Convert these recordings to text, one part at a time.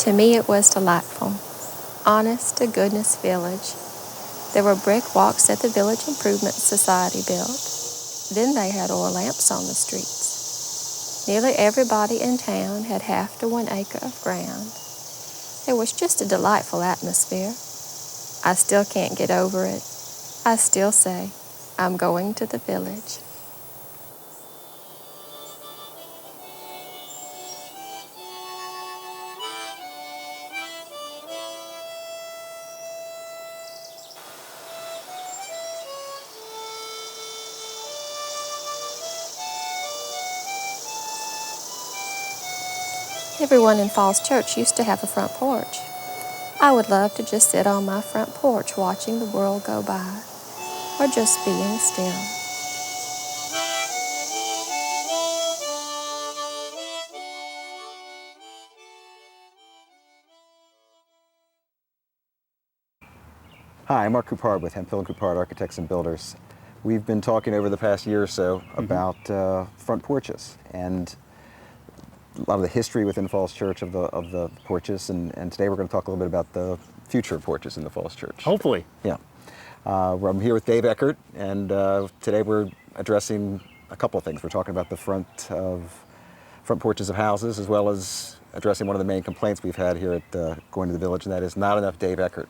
To me, it was delightful. Honest to goodness village. There were brick walks that the Village Improvement Society built. Then they had oil lamps on the streets. Nearly everybody in town had half to 1 acre of ground. There was just a delightful atmosphere. I still can't get over it. I still say, I'm going to the village. Everyone in Falls Church used to have a front porch. I would love to just sit on my front porch watching the world go by, or just being still. Hi, I'm Mark Coupard with Hill and Coupard Architects and Builders. We've been talking over the past year or so about front porches and a lot of the history within Falls Church of the porches, and today we're going to talk a little bit about the future of porches in the Falls Church. Hopefully. Yeah. I'm here with Dave Eckert, and today we're addressing a couple of things. We're talking about the front porches of houses, as well as addressing one of the main complaints we've had here at Going to the Village, and that is not enough Dave Eckert.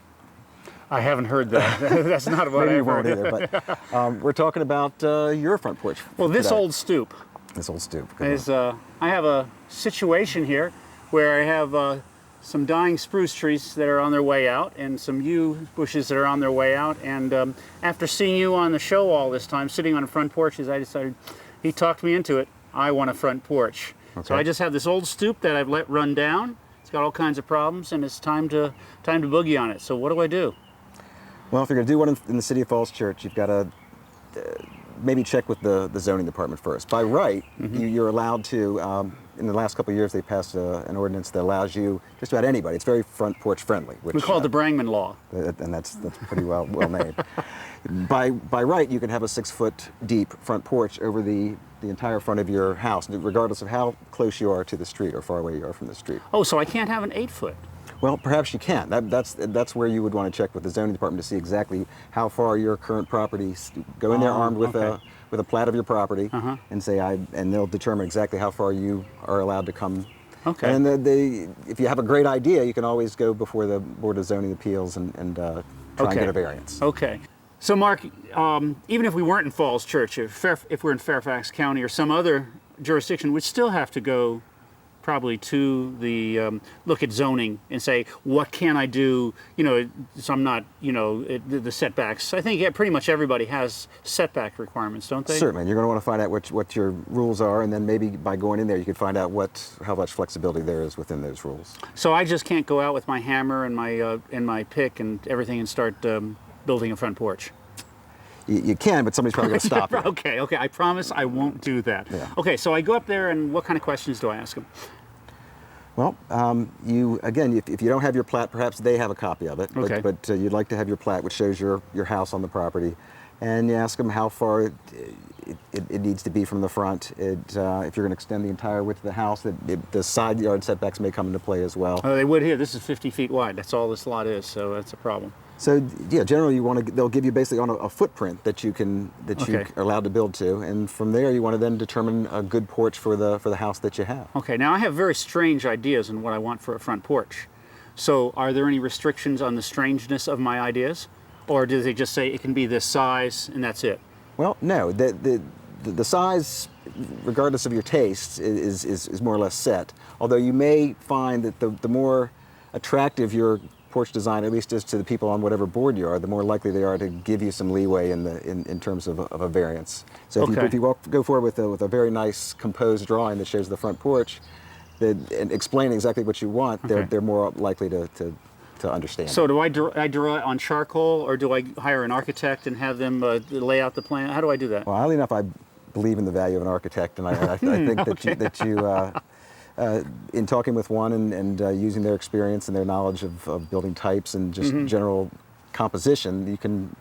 I haven't heard that. That's not what Maybe you I've won't heard. either, but we're talking about your front porch. Well, this today. old stoop This old stoop. is, I have a situation here where I have some dying spruce trees that are on their way out and some yew bushes that are on their way out. And after seeing you on the show all this time, sitting on front porches, I decided, he talked me into it, I want a front porch. Okay. So I just have this old stoop that I've let run down. It's got all kinds of problems, and it's time to boogie on it. So what do I do? Well, if you're going to do one in the City of Falls Church, you've got to maybe check with the zoning department first. By right, you're allowed to, in the last couple of years, they passed an ordinance that allows you, just about anybody, it's very front porch friendly. Which, We call it the Brangman Law. And that's pretty well made. By right, you can have a 6-foot deep front porch over the entire front of your house, regardless of how close you are to the street or far away you are from the street. Oh, so I can't have an 8-foot? Well, perhaps you can. That's where you would want to check with the zoning department to see exactly how far your current properties go in there armed with a plat of your property and say and they'll determine exactly how far you are allowed to come. Okay. And if you have a great idea, you can always go before the Board of Zoning Appeals and try and get a variance. Okay. So Mark, even if we weren't in Falls Church, if we're in Fairfax County or some other jurisdiction, we'd still have to go probably to the look at zoning and say, what can I do, so I'm not, the setbacks. I think pretty much everybody has setback requirements, don't they? Certainly. You're going to want to find out what your rules are, and then maybe by going in there you can find out how much flexibility there is within those rules. So I just can't go out with my hammer and my pick and everything and start building a front porch? You can, but somebody's probably going to stop you. Okay, I promise I won't do that. Yeah. Okay, so I go up there, and what kind of questions do I ask them? Well, if you don't have your plat, perhaps they have a copy of it. Okay. But you'd like to have your plat, which shows your house on the property, and you ask them how far it needs to be from the front. If you're going to extend the entire width of the house, the side yard setbacks may come into play as well. Oh, they would here. This is 50 feet wide. That's all this lot is, so that's a problem. So yeah, generally they'll give you basically on a footprint that you are allowed to build to, and from there you want to then determine a good porch for the house that you have. Okay, now I have very strange ideas on what I want for a front porch. So are there any restrictions on the strangeness of my ideas, or do they just say it can be this size and that's it? Well, no. The size, regardless of your tastes, is more or less set. Although you may find that the more attractive your porch design, at least is to the people on whatever board you are, the more likely they are to give you some leeway in terms of a variance. So if you go forward with a very nice composed drawing that shows the front porch, and explain exactly what you want, they're more likely to understand. So do I draw it on charcoal, or do I hire an architect and have them lay out the plan? How do I do that? Well, oddly enough, I believe in the value of an architect, and I think that you in talking with one and using their experience and their knowledge of building types and just general composition, you can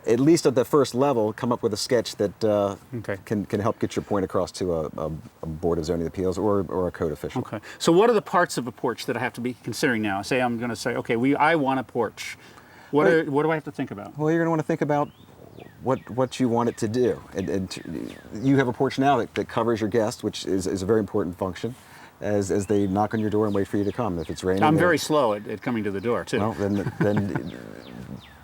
at least at the first level, come up with a sketch that Okay. can help get your point across to a Board of Zoning Appeals or a code official. Okay. So what are the parts of a porch that I have to be considering now? Say I'm going to say, okay, I want a porch. What do I have to think about? Well, you're going to want to think about what you want it to do. And you have a porch now that covers your guests, which is a very important function as they knock on your door and wait for you to come. If it's raining, I'm very slow at coming to the door too. Well, then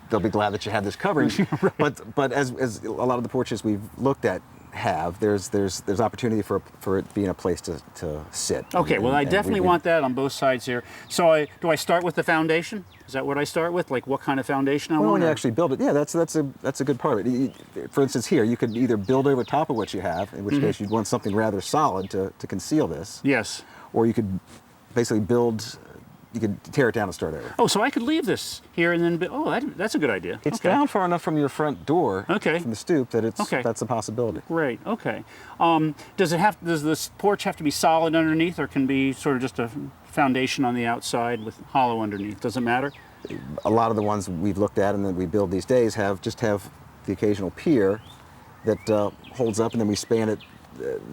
they'll be glad that you have this covering. Right. But as a lot of the porches we've looked at there's opportunity for it being a place to sit. Okay, well, I definitely want that on both sides here. So do I start with the foundation? Is that what I start with? Like what kind of foundation I want? Well, when you actually build it, yeah, that's a good part of it. For instance, here you could either build over top of what you have, in which case you'd want something rather solid to conceal this. Yes. Or you could basically you could tear it down and start over. Oh, so I could leave this here and then, that's a good idea. It's okay. down far enough from your front door, okay. from the stoop, that that's a possibility. Great, okay. Does this porch have to be solid underneath, or can be sort of just a foundation on the outside with hollow underneath? Does it matter? A lot of the ones we've looked at and that we build these days have the occasional pier that holds up, and then we span it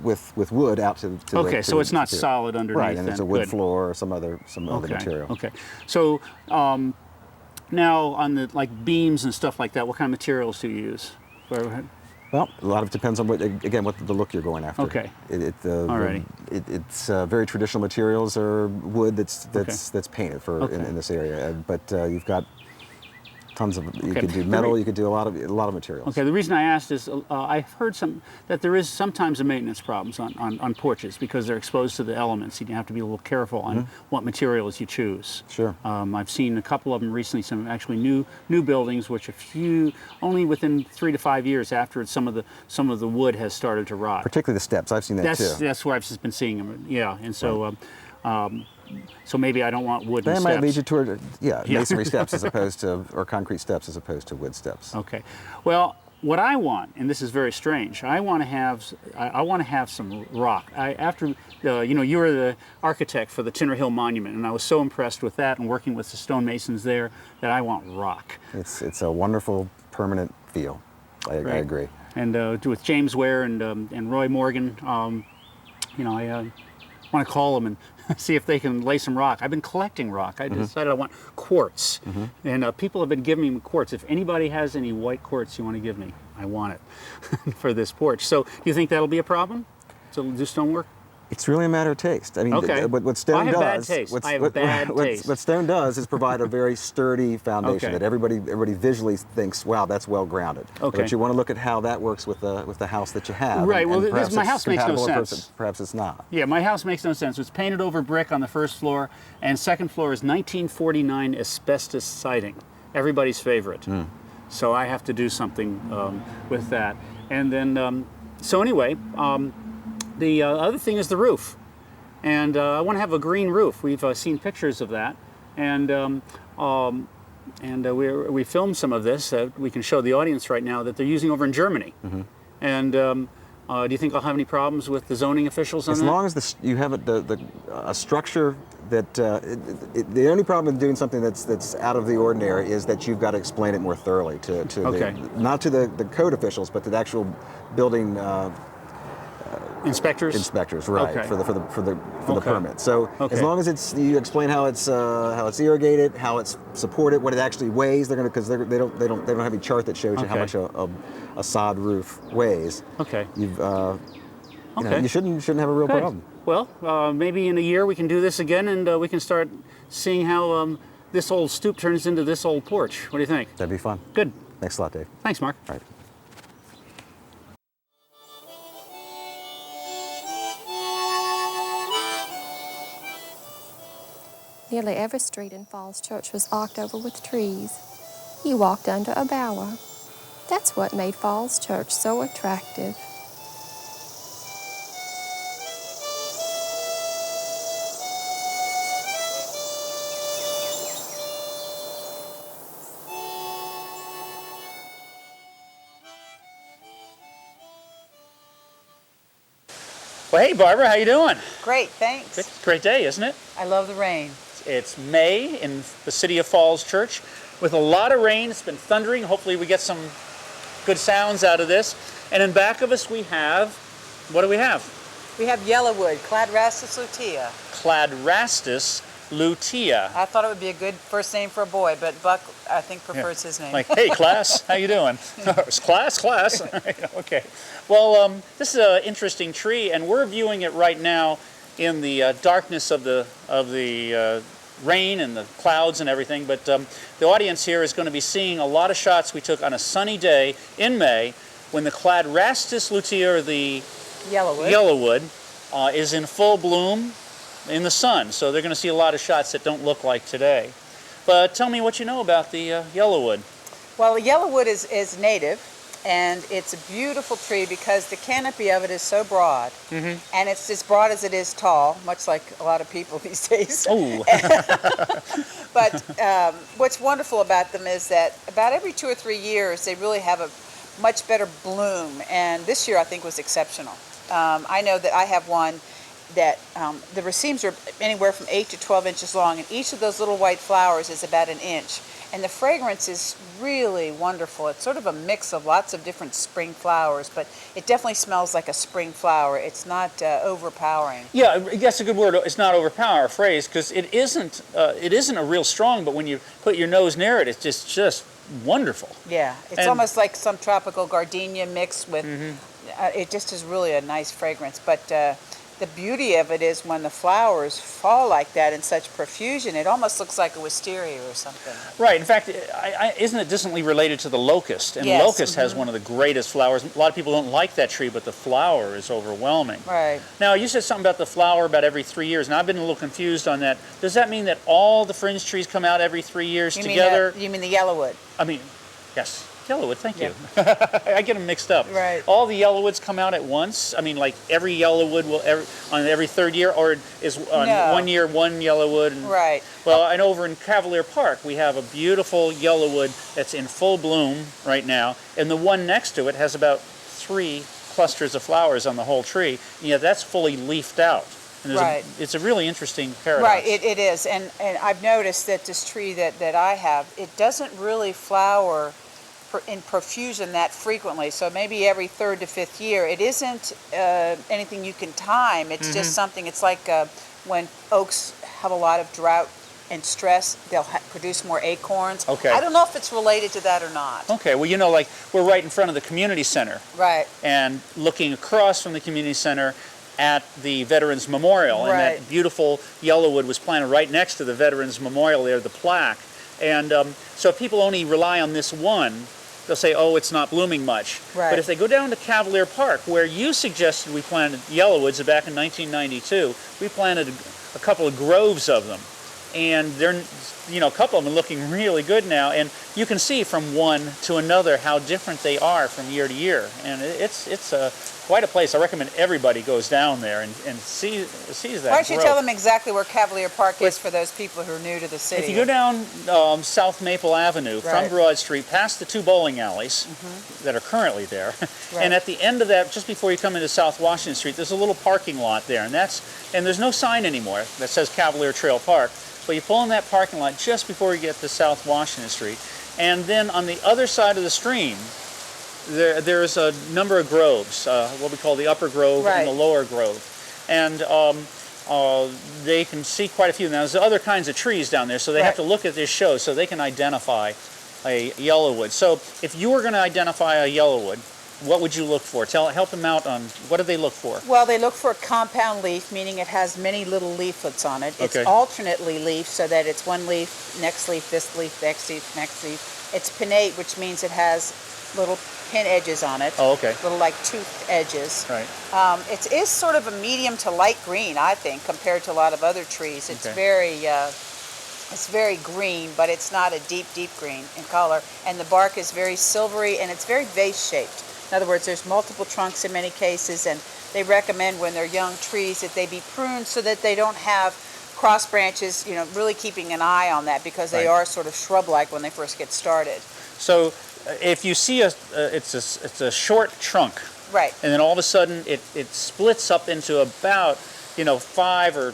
with wood out to okay, so it's not solid underneath. Right, and then. it's a wood Good. floor or some other material. Okay. So now on the beams and stuff like that, what kind of materials do you use? Well, a lot of it depends on what the look you're going after. Okay. Alrighty. It's very traditional materials or wood that's painted in this area, but you've got tons of. You could do metal. You could do a lot of materials. Okay. The reason I asked is I've heard that there is sometimes a maintenance problems on porches because they're exposed to the elements. You have to be a little careful on what materials you choose. Sure. I've seen a couple of them recently. Some actually new buildings, which only within 3 to 5 years after some of the wood has started to rot. Particularly the steps. I've seen that too. That's where I've just been seeing them. Yeah, and so. Right. So maybe I don't want wooden steps. That might lead you toward masonry steps or concrete steps as opposed to wood steps. Okay. Well, what I want, and this is very strange, I want to have some rock. You were the architect for the Tinner Hill Monument, and I was so impressed with that and working with the stonemasons there that I want rock. It's a wonderful permanent feel. I agree. And with James Ware and Roy Morgan, I want to call them and see if they can lay some rock. I've been collecting rock. I decided I want quartz. And people have been giving me quartz. If anybody has any white quartz you want to give me, I want it for this porch. So do you think that'll be a problem to do stonework? It's really a matter of taste. I mean, what stone does. I have bad taste. What stone does is provide a very sturdy foundation that everybody visually thinks, wow, that's well grounded. Okay. But you want to look at how that works with the house that you have. Right. And My house makes no sense. Perhaps it's not. Yeah, my house makes no sense. It's painted over brick on the first floor, and second floor is 1949 asbestos siding. Everybody's favorite. So I have to do something with that. And then, so anyway. The other thing is the roof, and I want to have a green roof. We've seen pictures of that, and we filmed some of this that we can show the audience right now that they're using over in Germany. And do you think I'll have any problems with the zoning officials on that? As long as you have a structure that the only problem with doing something that's out of the ordinary is that you've got to explain it more thoroughly not to the code officials, but to the actual building. Inspectors, right? Okay. For the permit. So as long as you explain how it's irrigated, how it's supported, what it actually weighs, they don't have any chart that shows you how much a sod roof weighs. Okay. You shouldn't have a real problem. Well, maybe in a year we can do this again, and we can start seeing how this old stoop turns into this old porch. What do you think? That'd be fun. Good. Thanks a lot, Dave. Thanks, Mark. All right. Nearly every street in Falls Church was arched over with trees. You walked under a bower. That's what made Falls Church so attractive. Well, hey, Barbara, how you doing? Great, thanks. Great day, isn't it? I love the rain. It's May in the city of Falls Church with a lot of rain. It's been thundering. Hopefully we get some good sounds out of this. And in back of us we have, what do we have? We have Yellowwood, Cladrastis lutea. Cladrastis lutea. I thought it would be a good first name for a boy, but Buck, I think, prefers his name. Like, hey, class, how you doing? class. Okay. Well, this is an interesting tree, and we're viewing it right now in the darkness of the rain and the clouds and everything. But the audience here is going to be seeing a lot of shots we took on a sunny day in May when the Cladrastis lutea, or the Yellowwood, is in full bloom in the sun. So they're going to see a lot of shots that don't look like today. But tell me what you know about the Yellowwood. Well, the Yellowwood is native, and it's a beautiful tree because the canopy of it is so broad, and it's as broad as it is tall, much like a lot of people these days. Oh. But what's wonderful about them is that about every 2 or 3 years, they really have a much better bloom, and this year I think was exceptional. I know that I have one that the racemes are anywhere from 8 to 12 inches long, and each of those little white flowers is about an inch. And the fragrance is really wonderful. It's sort of a mix of lots of different spring flowers, but it definitely smells like a spring flower. It's not overpowering. Yeah, that's a good word. It's not overpower phrase, because it isn't a real strong, but when you put your nose near it, it's just wonderful. Yeah, it's almost like some tropical gardenia mixed with, it just is really a nice fragrance. But the beauty of it is when the flowers fall like that in such profusion, it almost looks like a wisteria or something. Right. In fact, isn't it distantly related to the locust? And yes. Locust has one of the greatest flowers. A lot of people don't like that tree, but the flower is overwhelming. Right. Now, you said something about the flower about every 3 years, and I've been a little confused on that. Does that mean that all the fringe trees come out every 3 years together? You mean the Yellowwood? I mean, yes. Yellowwood, thank you. Yeah. I get them mixed up. Right. All the Yellowwoods come out at once? I mean, like every Yellowwood will on every third year, or is on No. 1 year one Yellowwood? And, Right. Well, and over in Cavalier Park, we have a beautiful Yellowwood that's in full bloom right now, and the one next to it has about 3 clusters of flowers on the whole tree, and yet that's fully leafed out. And Right. It's a really interesting paradox. Right, it is. And I've noticed that this tree that I have, it doesn't really flower in profusion that frequently, so maybe every 3rd to 5th year. It isn't anything you can time. It's just something. It's like when oaks have a lot of drought and stress, they'll produce more acorns. Okay. I don't know if it's related to that or not. Okay, well, you know, like we're right in front of the community center, Right. and looking across from the community center at the Veterans Memorial, and Right. that beautiful Yellowwood was planted right next to the Veterans Memorial there, the plaque. And so if people only rely on this one, they'll say, oh, it's not blooming much. Right. But if they go down to Cavalier Park, where you suggested we planted Yellowwoods back in 1992, we planted a couple of groves of them. And they're, you know, a couple of them are looking really good now. And you can see from one to another how different they are from year to year. And it's quite a place. I recommend everybody goes down there and sees that. Why don't you growth. tell them exactly where Cavalier Park is for those people who are new to the city? If you go down South Maple Avenue from Right. Broad Street, past the 2 bowling alleys that are currently there, Right. and at the end of that, just before you come into South Washington Street, there's a little parking lot there, and there's no sign anymore that says Cavalier Trail Park, but you pull in that parking lot just before you get to South Washington Street, and then on the other side of the stream, there's a number of groves, what we call the Upper Grove Right. and the Lower Grove, and they can see quite a few. Now, there's other kinds of trees down there, so they have to look at this show so they can identify a Yellowwood. So if you were going to identify a Yellowwood, what would you look for? Help them out on what do they look for? Well, they look for a compound leaf, meaning it has many little leaflets on it. It's Okay. alternately leaf, so that it's one leaf, next leaf, this leaf, next leaf, next leaf. It's pinnate, which means it has little pin edges on it. Oh, okay. Little like toothed edges. Right. It is sort of a medium to light green, I think, compared to a lot of other trees. It's very green, but it's not a deep, deep green in color. And the bark is very silvery, and it's very vase-shaped. In other words, there's multiple trunks in many cases, and they recommend when they're young trees that they be pruned so that they don't have cross branches, you know, really keeping an eye on that, because they are sort of shrub-like when they first get started. So if you see it's a short trunk, Right. and then all of a sudden it splits up into about 5 or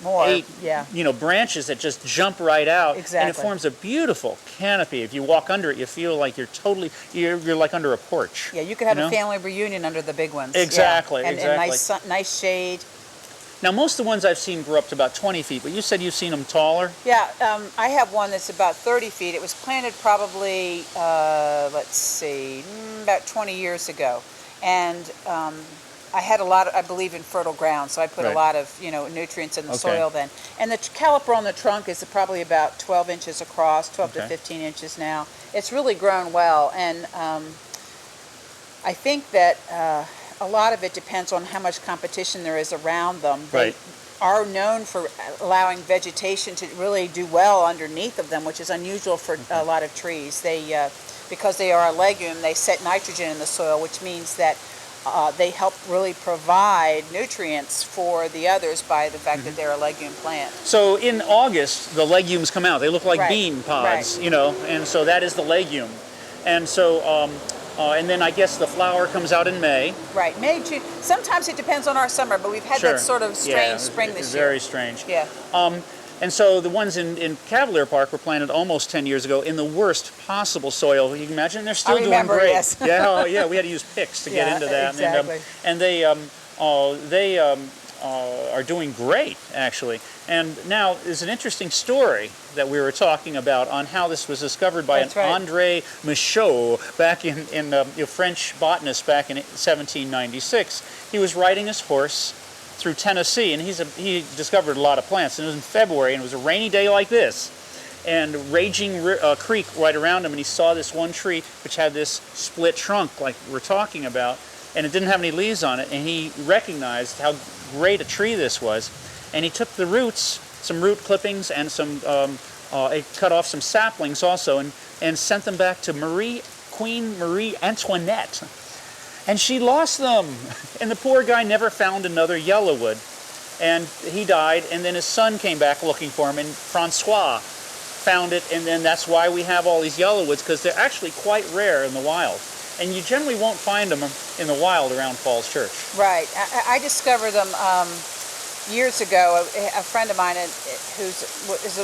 More, yeah. branches that just jump right out. Exactly. And it forms a beautiful canopy. If you walk under it, you feel like you're like under a porch. Yeah, you could have a family reunion under the big ones. Exactly, yeah. And exactly. nice shade. Now, most of the ones I've seen grow up to about 20 feet, but you said you've seen them taller? Yeah, I have one that's about 30 feet. It was planted probably, about 20 years ago. And I had a lot of, I believe in fertile ground, so I put a lot of, nutrients in the soil then. And the caliper on the trunk is probably about 12 inches across, 12 to 15 inches now. It's really grown well, and I think that a lot of it depends on how much competition there is around them. They are known for allowing vegetation to really do well underneath of them, which is unusual for a lot of trees. They, because they are a legume, they set nitrogen in the soil, which means that they help really provide nutrients for the others by the fact that they're a legume plant. So in August, the legumes come out. They look like bean pods, and so that is the legume. And so, and then I guess the flower comes out in May. Right, May, June. Sometimes it depends on our summer, but we've had that sort of strange spring this year. Very strange. Yeah. And so the ones in Cavalier Park were planted almost 10 years ago in the worst possible soil. You can imagine they're still doing great. Yes. Yeah, we had to use picks to get into that. Exactly. And they are doing great, actually. And now there's an interesting story that we were talking about on how this was discovered by André Michaud back in French botanist back in 1796. He was riding his horse through Tennessee, and he discovered a lot of plants. And it was in February, and it was a rainy day like this, and raging creek right around him, and he saw this one tree which had this split trunk like we're talking about, and it didn't have any leaves on it, and he recognized how great a tree this was, and he took the roots, some root clippings, and some he cut off some saplings also, and sent them back to Queen Marie Antoinette. And she lost them. And the poor guy never found another Yellowwood. And he died, and then his son came back looking for him, and Francois found it, and then that's why we have all these Yellowwoods, because they're actually quite rare in the wild. And you generally won't find them in the wild around Falls Church. Right. I discovered them years ago. A friend of mine who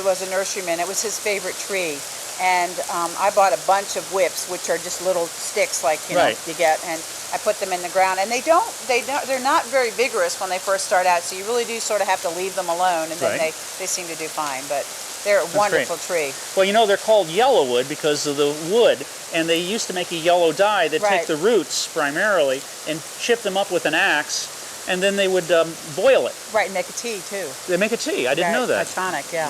was a nurseryman, it was his favorite tree. And I bought a bunch of whips, which are just little sticks like you get, and I put them in the ground. And they're not very vigorous when they first start out, so you really do sort of have to leave them alone, and then they seem to do fine. But they're a wonderful tree. Well, they're called Yellowwood because of the wood, and they used to make a yellow dye. They'd take the roots primarily and chip them up with an axe, and then they would boil it. Right, and make a tea too. They make a tea. I didn't know that. A tonic, yeah.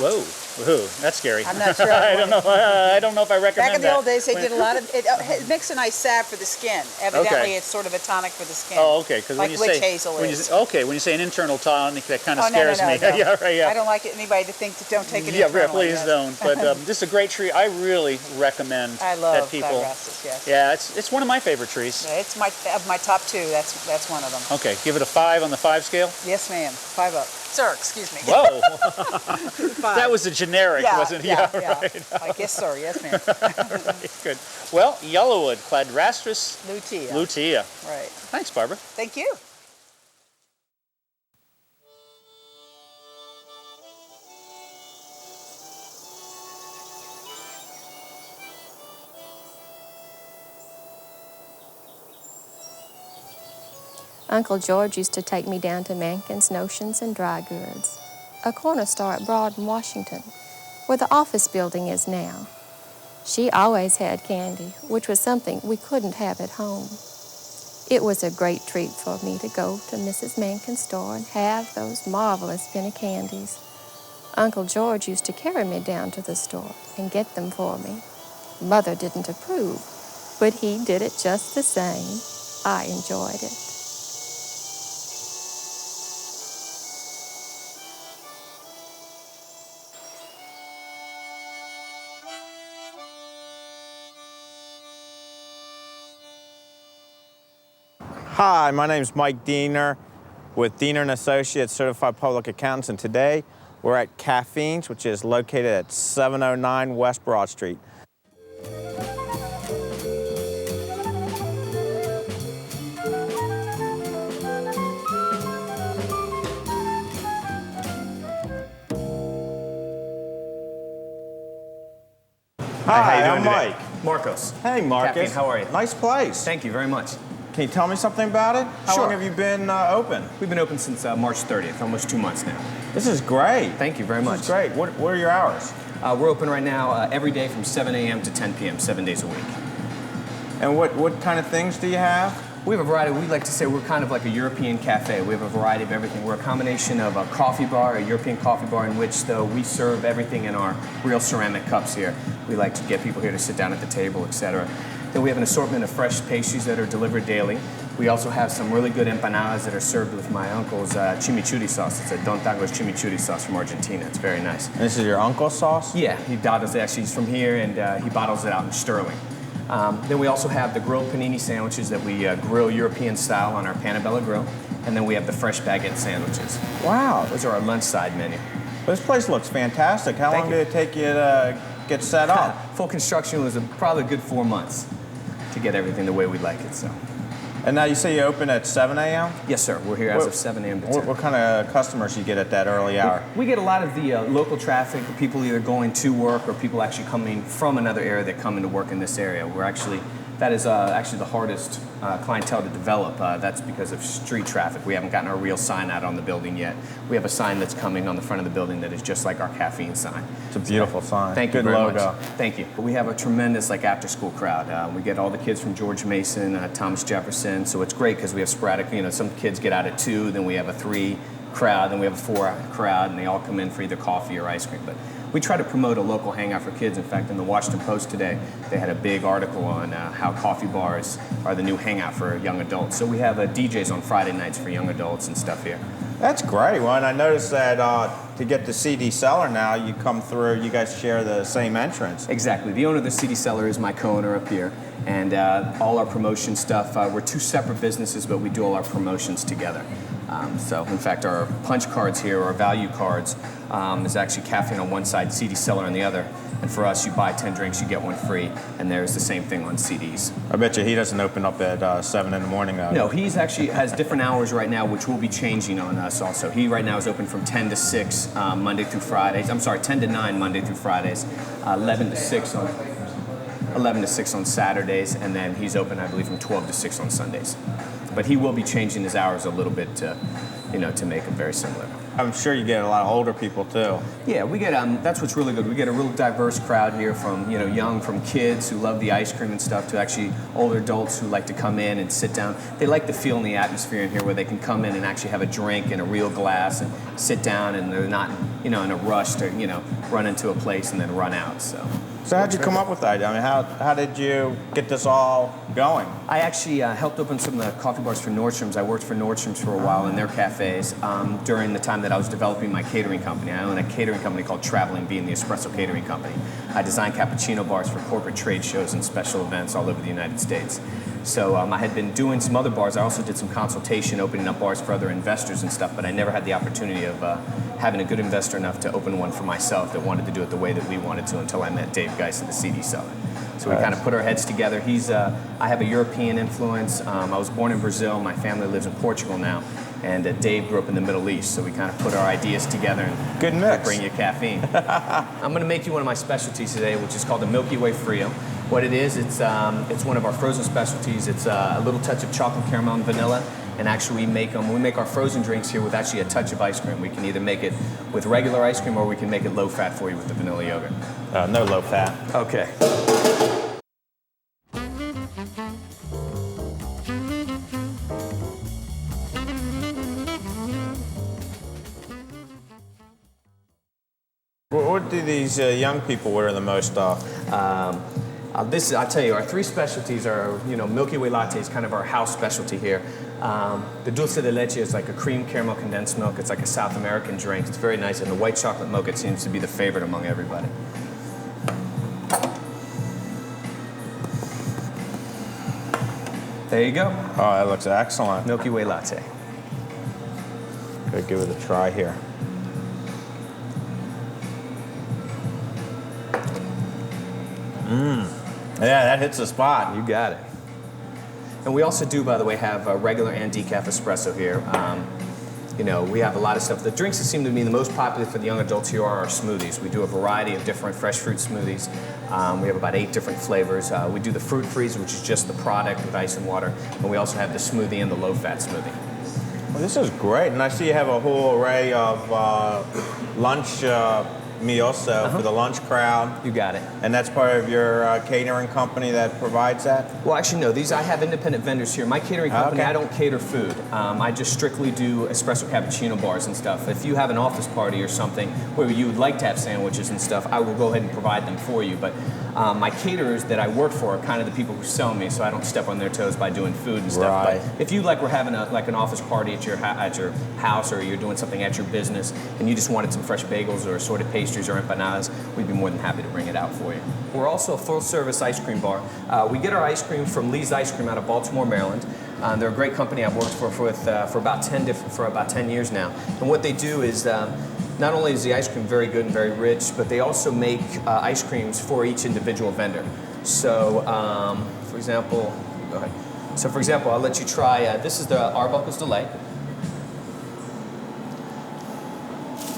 Whoa, that's scary. I'm not sure. I don't know if I recommend that. Back in the old days, they did a lot of it. It makes a nice salve for the skin. Evidently, it's sort of a tonic for the skin. Oh, okay. Because like witch hazel is. When you say an internal tonic, that kind of scares me. No. Yeah, right. Yeah. I don't like anybody to think that don't take it internally. Yeah, please don't. But this is a great tree. I really recommend that people. Vibrassus, yes. Yeah, it's one of my favorite trees. Yeah, it's my top two. That's one of them. Okay, give it a 5 on the 5 scale. Yes, ma'am. 5 up. Sir, excuse me. Whoa. That was a generic, wasn't it? Yeah. Right. I guess, sir. Yes, ma'am. Right, good. Well, Yellowwood, Cladrastris lutea. Right. Thanks, Barbara. Thank you. Uncle George used to take me down to Mankin's Notions and Dry Goods, a corner store at Broad in Washington, where the office building is now. She always had candy, which was something we couldn't have at home. It was a great treat for me to go to Mrs. Mankin's store and have those marvelous penny candies. Uncle George used to carry me down to the store and get them for me. Mother didn't approve, but he did it just the same. I enjoyed it. Hi, my name is Mike Diener with Diener & Associates Certified Public Accountants, and today we're at Caffeine's, which is located at 709 West Broad Street. Hi, how you doing I'm today? Mike. Marcos. Hey, Marcus. Caffeine, how are you? Nice place. Thank you very much. Can you tell me something about it? How Sure. long have you been open? We've been open since March 30th, almost 2 months now. This is great. Thank you very much. This is great. What are your hours? We're open right now every day from 7 a.m. to 10 p.m., 7 days a week. And what kind of things do you have? We have a variety. We like to say we're kind of like a European cafe. We have a variety of everything. We're a combination of a coffee bar, a European coffee bar, in which, though, we serve everything in our real ceramic cups here. We like to get people here to sit down at the table, etc. Then we have an assortment of fresh pastries that are delivered daily. We also have some really good empanadas that are served with my uncle's chimichurri sauce. It's a Don Tango's chimichurri sauce from Argentina. It's very nice. And this is your uncle's sauce? Yeah, he bottles it. Actually, he's from here, and he bottles it out in Sterling. Then we also have the grilled panini sandwiches that we grill European style on our Panabella grill. And then we have the fresh baguette sandwiches. Wow. Those are our lunch side menu. This place looks fantastic. How long did it take you to get set up? Full construction was probably a good 4 months to get everything the way we like it. So. And now you say you open at 7 a.m.? Yes, sir. We're here as of 7 a.m. to 10. What kind of customers do you get at that early hour? We get a lot of the local traffic, people either going to work or people actually coming from another area that come into work in this area. That is actually the hardest clientele to develop. That's because of street traffic. We haven't gotten our real sign out on the building yet. We have a sign that's coming on the front of the building that is just like our Caffeine sign. It's a beautiful sign. Thank you Good very logo. much. Thank you. We have a tremendous after-school crowd. We get all the kids from George Mason, Thomas Jefferson, so it's great because we have sporadic, some kids get out at 2, then we have a 3 crowd, then we have a 4 crowd, and they all come in for either coffee or ice cream. But we try to promote a local hangout for kids. In fact, in the Washington Post today, they had a big article on how coffee bars are the new hangout for young adults. So we have DJs on Friday nights for young adults and stuff here. That's great. Well, and I noticed that to get the CD Cellar now, you come through, you guys share the same entrance. Exactly. The owner of the CD Cellar is my co-owner up here. And all our promotion stuff, we're 2 separate businesses, but we do all our promotions together. So, in fact, our punch cards here, our value cards, is actually Caffeine on one side, CD Cellar on the other. And for us, you buy 10 drinks, you get 1 free. And there's the same thing on CDs. I bet you he doesn't open up at 7 in the morning. No, he's actually has different hours right now, which will be changing on us also. He right now is open from 10 to 6 Monday through Fridays. I'm sorry, 10 to 9 Monday through Fridays, 11 to 6 on Saturdays, and then he's open, I believe, from 12 to 6 on Sundays. But he will be changing his hours a little bit to make them very similar. I'm sure you get a lot of older people too. Yeah, we get that's what's really good. We get a real diverse crowd here from young, from kids who love the ice cream and stuff, to actually older adults who like to come in and sit down. They like the feel and the atmosphere in here where they can come in and actually have a drink in a real glass and sit down, and they're not in a rush to run into a place and then run out. So how'd you come up with that? I mean, how did you get this all going? I actually helped open some of the coffee bars for Nordstrom's. I worked for Nordstrom's for a while in their cafes during the time that I was developing my catering company. I own a catering company called Traveling Bean, the Espresso Catering Company. I design cappuccino bars for corporate trade shows and special events all over the United States. So I had been doing some other bars. I also did some consultation, opening up bars for other investors and stuff, but I never had the opportunity of having a good investor enough to open one for myself that wanted to do it the way that we wanted to until I met Dave Geist at the CD Cellar. So we kind of put our heads together. I have a European influence. I was born in Brazil. My family lives in Portugal now. And Dave grew up in the Middle East, so we kind of put our ideas together and good mix. Bring you caffeine. I'm going to make you one of my specialties today, which is called the Milky Way Frio. What it is, it's one of our frozen specialties. It's a little touch of chocolate, caramel, and vanilla. And actually, we make our frozen drinks here with actually a touch of ice cream. We can either make it with regular ice cream, or we can make it low fat for you with the vanilla yogurt. No low fat. Okay. What do these young people wear the most of? I'll tell you, our 3 specialties are, Milky Way latte is kind of our house specialty here. The dulce de leche is like a cream caramel condensed milk. It's like a South American drink. It's very nice. And the white chocolate mocha seems to be the favorite among everybody. There you go. Oh, that looks excellent. Milky Way latte. Gotta give it a try here. Yeah, that hits the spot. You got it. And we also do, by the way, have regular and decaf espresso here. You know, we have a lot of stuff. The drinks that seem to be the most popular for the young adults here are our smoothies. We do a variety of different fresh fruit smoothies. We have about 8 different flavors. We do the fruit freeze, which is just the product with ice and water. And we also have the smoothie and the low-fat smoothie. Well, this is great, and I see you have a whole array of lunch meals for the lunch crowd. You got it. And that's part of your catering company that provides that? Well, actually, no. I have independent vendors here. My catering company, I don't cater food. I just strictly do espresso cappuccino bars and stuff. If you have an office party or something where you would like to have sandwiches and stuff, I will go ahead and provide them for you. But my caterers that I work for are kind of the people who sell me, so I don't step on their toes by doing food and stuff. Right. But if you we're having an office party at your house, or you're doing something at your business, and you just wanted some fresh bagels or assorted pastries or empanadas, we'd be more than happy to bring it out for you. We're also a full-service ice cream bar. We get our ice cream from Lee's Ice Cream out of Baltimore, Maryland. They're a great company I've worked for about 10 years now. And what they do is not only is the ice cream very good and very rich, but they also make ice creams for each individual vendor. So, for example, go ahead. So, for example, I'll let you try. This is the Arbuckle's Delight.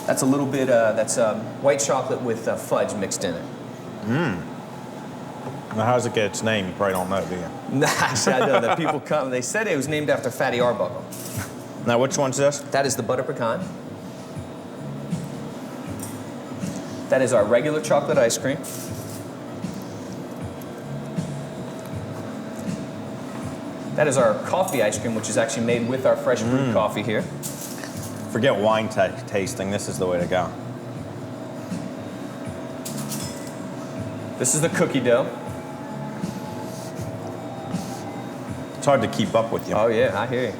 That's a little bit. That's white chocolate with fudge mixed in it. Now, how does it get its name? You probably don't know, do you? Nah, actually, I know that people come. They said it was named after Fatty Arbuckle. Now, which one's this? That is the butter pecan. That is our regular chocolate ice cream. That is our coffee ice cream, which is actually made with our fresh brewed coffee here. Forget wine tasting. This is the way to go. This is the cookie dough. It's hard to keep up with you. Oh yeah, I hear you.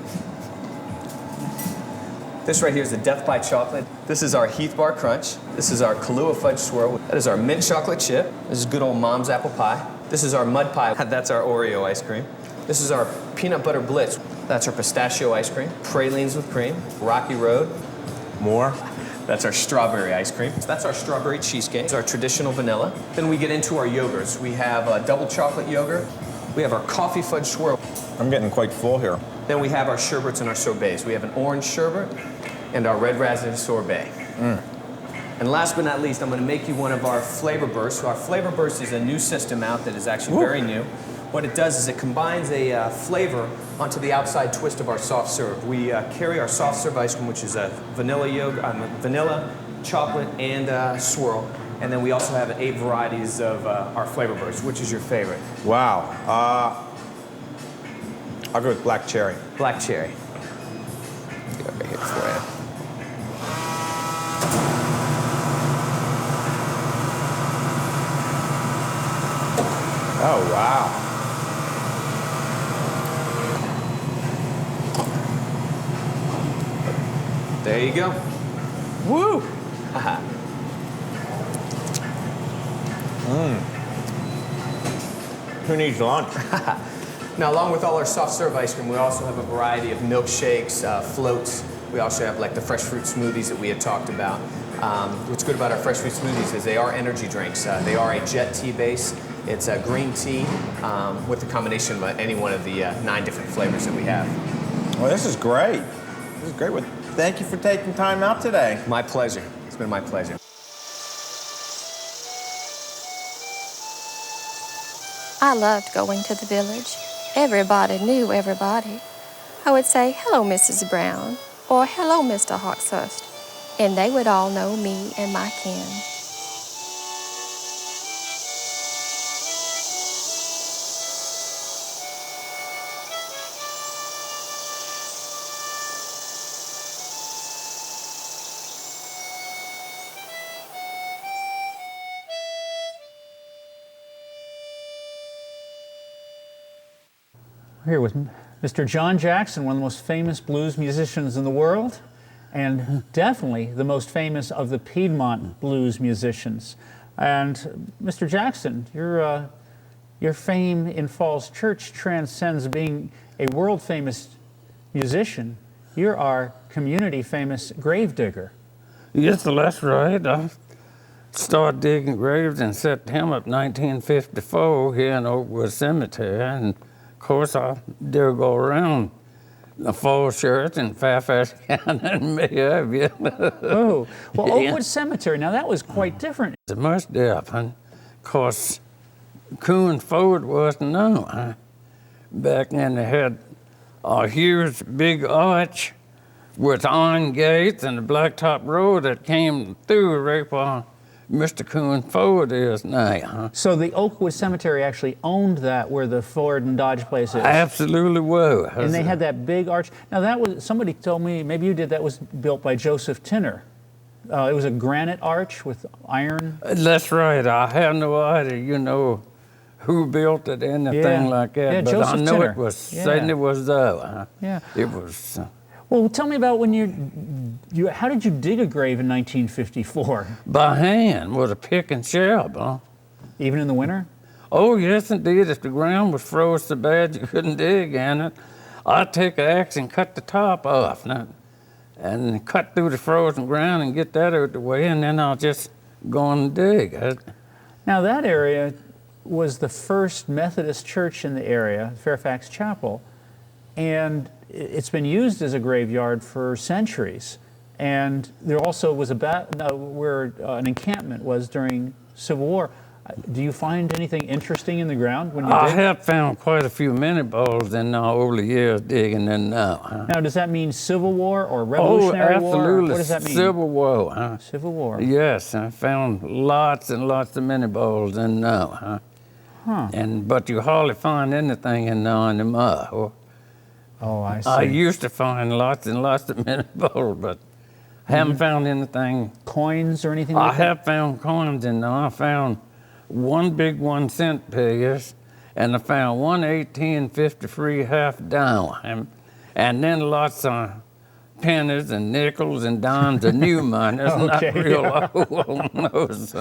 This right here is the Death by Chocolate. This is our Heath Bar Crunch. This is our Kahlua Fudge Swirl. That is our Mint Chocolate Chip. This is good old Mom's Apple Pie. This is our Mud Pie. That's our Oreo ice cream. This is our Peanut Butter Blitz. That's our pistachio ice cream. Pralines with cream. Rocky Road. More? That's our strawberry ice cream. That's our strawberry cheesecake. It's our traditional vanilla. Then we get into our yogurts. We have a double chocolate yogurt. We have our coffee fudge swirl. I'm getting quite full here. Then we have our sherbets and our sorbets. We have an orange sherbet and our red raspberry sorbet. And last but not least, I'm going to make you one of our flavor bursts. So our flavor burst is a new system out that is actually very new. What it does is it combines a flavor onto the outside twist of our soft serve. We carry our soft serve ice cream, which is a vanilla, chocolate, and swirl. And then we also have 8 varieties of our flavor bursts. Which is your favorite? Wow. I'll go with black cherry. Black cherry. Go right here for you. Oh, wow. There you go. Woo! Haha. Who needs lunch? Now, along with all our soft serve ice cream, we also have a variety of milkshakes, floats. We also have like the fresh fruit smoothies that we had talked about. What's good about our fresh fruit smoothies is they are energy drinks. They are a jet tea base. It's a green tea with a combination of any one of the 9 different flavors that we have. Well, this is great. This is great. Well, thank you for taking time out today. My pleasure. It's been my pleasure. I loved going to the village. Everybody knew everybody. I would say, "Hello, Mrs. Brown," or "Hello, Mr. Hawkshurst," and they would all know me and my kin. We're here with Mr. John Jackson, one of the most famous blues musicians in the world, and definitely the most famous of the Piedmont blues musicians. And Mr. Jackson, your fame in Falls Church transcends being a world-famous musician. You're our community-famous gravedigger. Yes, that's right. I started digging graves in September of 1954 here in Oakwood Cemetery, and of course I did go around the Falls Church in Fairfax County, maybe. Oh, well, Yeah. Oakwood Cemetery, now that was quite different. It's most different, because Coon Ford wasn't known. Back then they had a huge big arch with iron gates and a blacktop road that came through right where Mr. Coon Ford is now. So the Oakwood Cemetery actually owned that where the Ford and Dodge place is. Absolutely was. And they had that big arch. Now that was, somebody told me, maybe you did, that was built by Joseph Diener. It was a granite arch with iron. That's right. I have no idea, who built it, anything like that. Yeah, but Joseph I know Diener. it was, Yeah. certainly was though. Yeah. It was. Well, tell me about when you how did you dig a grave in 1954? By hand with a pick and shovel. Even in the winter? Oh, yes, indeed. If the ground was froze so bad you couldn't dig in it, I'd take an axe and cut the top off and cut through the frozen ground and get that out of the way, and then I'll just go and dig it. Now that area was the first Methodist church in the area, Fairfax Chapel, and it's been used as a graveyard for centuries. And there also was where an encampment was during Civil War. Do you find anything interesting in the ground when you dig? I have found quite a few mini balls in over the years digging in now. Now, does that mean Civil War or Revolutionary War? Absolutely. What does that mean? Civil War. Civil War. Yes, I found lots and lots of mini balls in now. But you hardly find anything in the mud. Oh, I see. I used to find lots and lots of mini balls, but haven't found anything. Coins or anything I like that? have found coins in there. I found one big 1-cent piece, and I found one 1853 half dime, and then lots of pennies and nickels and dimes and new money. It's Okay, not real old on those.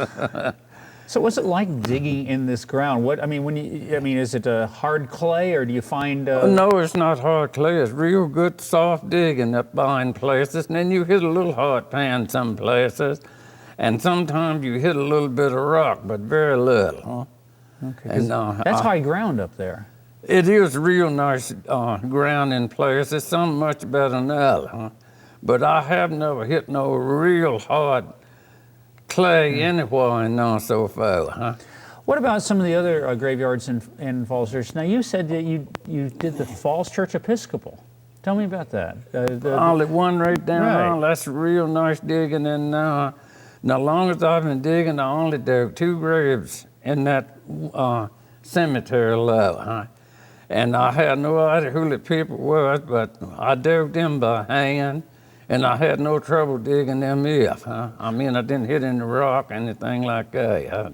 So what's it like digging in this ground? Is it a hard clay, or do you find? No, it's not hard clay. It's real good soft digging up behind places, and then you hit a little hard pan some places, and sometimes you hit a little bit of rock, but very little. Okay, And, that's high ground up there. It is real nice ground in places. Some much better than other. But I have never hit no real hard clay anywhere in so far. What about some of the other graveyards in Falls Church? Now you said that you did the Falls Church Episcopal. Tell me about that. Only one right down Right. there. That's real nice digging in now. Now, long as I've been digging, I only dug 2 graves in that cemetery low. And I had no idea who the people were, but I dug them by hand, and I had no trouble digging them up. I didn't hit any rock, anything like that.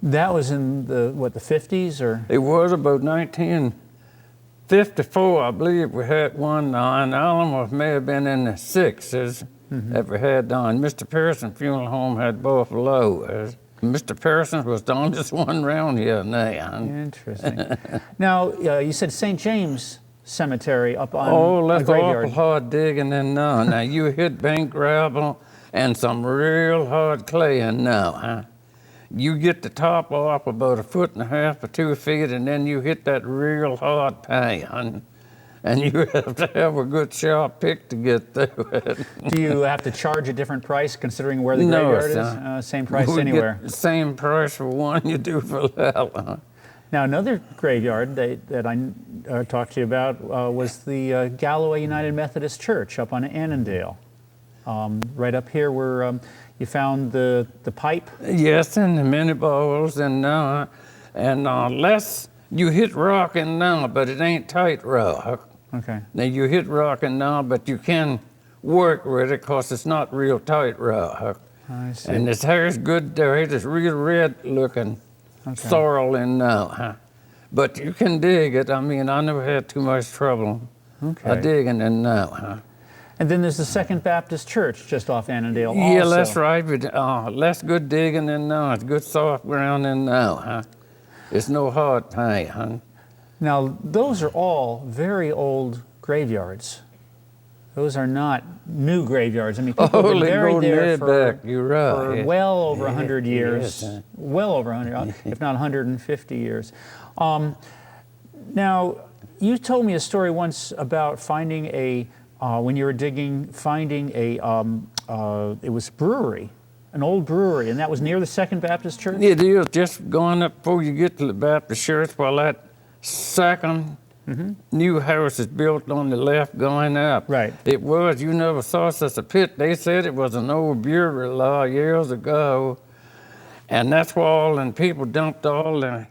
That was in the 50s or? It was about 1954, I believe we had one, and Alamo may have been in the 60s that we had done. Mr. Pearson Funeral Home had both lows. Mr. Pearson was the only one around here now. Interesting. Now, you said St. James Cemetery up on Oh, a that's graveyard. awful hard digging in now. Now, you hit bank gravel and some real hard clay in now. You get the top off about 1.5 or 2 feet, and then you hit that real hard pan. And you have to have a good sharp pick to get through it. Do you have to charge a different price considering where the No, graveyard sir. is? Same price We anywhere. get the same price for one you do for the other. Now, another graveyard that I talked to you about was the Galloway United Methodist Church up on Annandale. Right up here where you found the pipe. Yes, and the mini balls and less you hit rock and now, but it ain't tight rock. Okay. Now you hit rock and now, but you can work with it because it's not real tight rock. I see. And this hair's good there. It's real red looking sorrel in now. But you can dig it. I never had too much trouble digging in now. And then there's the Second Baptist Church just off Annandale Yeah, also. that's right. But less good digging in now. It's good soft ground in now. It's no hard pan. Now, those are all very old graveyards. Those are not new graveyards. People have been buried there for well over 100 years. Yes. Well over 100, if not 150 years. Now, You told me a story once about finding when you were digging, finding it was a brewery, an old brewery, and that was near the Second Baptist Church? It is, just going up before you get to the Baptist Church, while that second new house is built on the left going up. Right. It was, you never saw such a pit. They said it was an old brewery a lot of years ago, and that's where all the people dumped all the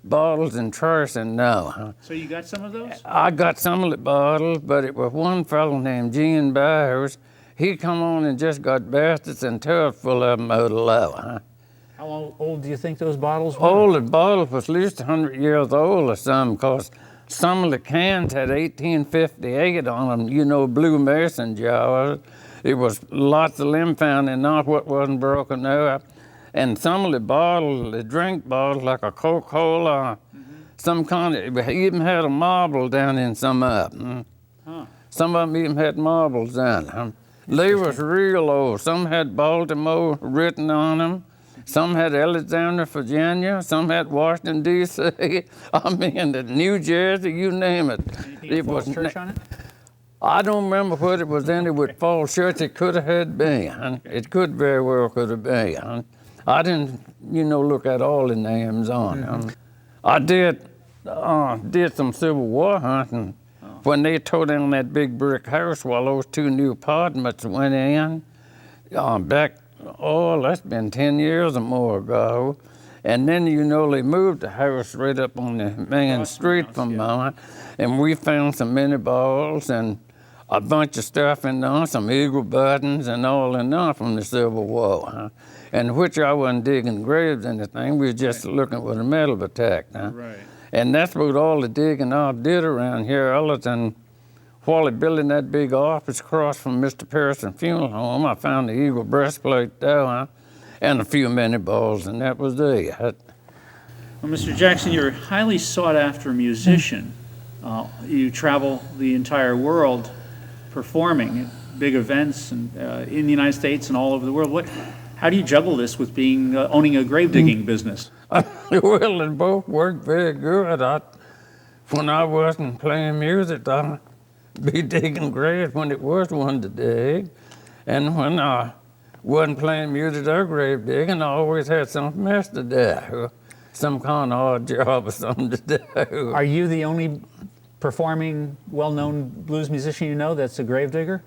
bottles and trash and now. So you got some of those? I got some of the bottles, but it was one fellow named Gene Byers. He come on and just got baskets and tubs full of them out of low. How old do you think those bottles were? All the bottles was at least 100 years old or something, because some of the cans had 1858 on them, you know, blue mason jars. It was lots of them found and not what wasn't broken up. And some of the bottles, the drink bottles, like a Coca-Cola, some kind of, even had a marble down in some of them. Some of them even had marbles in them. They was real old. Some had Baltimore written on them. Some had Alexandria, Virginia. Some had Washington, D.C. I mean, New Jersey, you name it. Anything Falls Church on it? I don't remember what it was in it with Falls Church. It could have had been. It could very well could have been. I didn't, look at all the names on them. I did some Civil War hunting when they tore down that big brick house while those two new apartments went in. That's been 10 years or more ago. And then, they moved the house right up on the main street from mine. And we found some mini balls and a bunch of stuff in there, some eagle buttons and all in there from the Civil War. And which I wasn't digging graves or anything, we was just looking for the metal attack. Right. And that's about all the digging I did around here, other than while they building that big office across from Mr. Pearson's funeral home. I found the eagle breastplate there, and a few mini balls, and that was it. Well, Mr. Jackson, you're a highly sought-after musician. You travel the entire world performing at big events and, in the United States and all over the world. How do you juggle this with owning a grave digging business? Well, it both worked very good. When I wasn't playing music, I'd be digging graves when it was one to dig. And when I wasn't playing music or grave digging, I always had something else to do, some kind of odd job or something to do. Are you the only performing, well-known blues musician you know that's a grave digger?